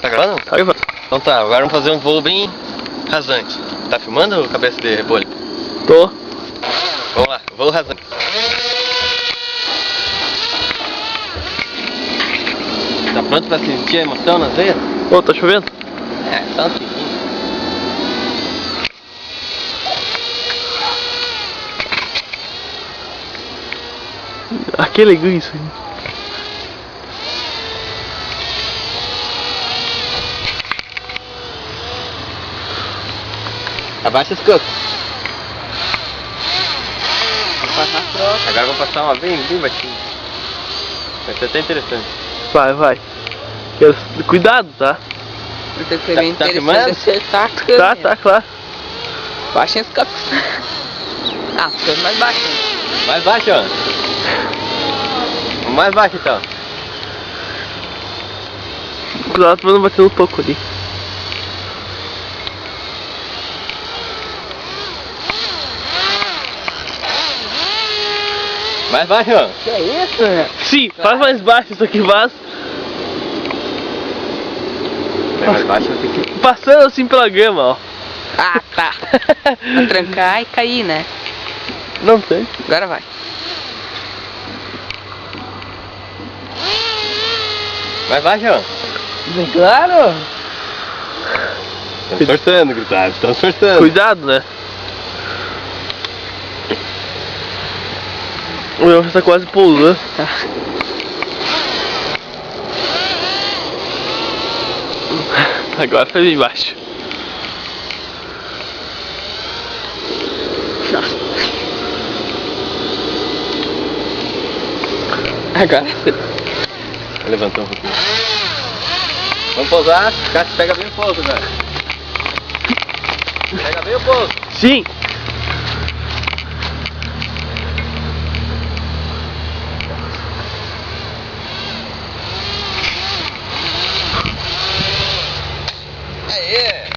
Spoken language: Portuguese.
Tá gravando? Tá gravando. Então tá, agora vamos fazer um voo bem rasante. Tá filmando, cabeça de repolho? Tô. Vamos lá, voo rasante. Tá pronto pra sentir a emoção nas veias? Ô, tá chovendo? É, só um pouquinho. Ah, que legal isso. Abaixa os cocos. Agora vou passar uma bem baixinho. Vai ser até interessante. Vai, vai. Cuidado, tá? Porque foi bem Tá interessante filmando? acertar a câmera. Tá, claro. Baixem os copos. Ah, ficou mais baixo. Mais baixo, ó. Mais baixo então. Cuidado pra não bater no toco ali. Mais baixo, ó. Que é isso, né? Sim, faz mais baixo isso aqui, faz. Mais baixo vai ter que... Passando assim pela grama, ó. Ah, tá. Pra trancar e cair, né? Não tem. Agora vai. Mais baixo, ó. Bem claro. Estamos sortando, gritado. Estamos sortando. Cuidado, né? O meu já tá quase pousando. Tá. Agora foi bem baixo. Agora. Levantou um pouquinho. Vamos pousar. Cássio, pega bem o pouso agora. Pega bem o pouso. Sim!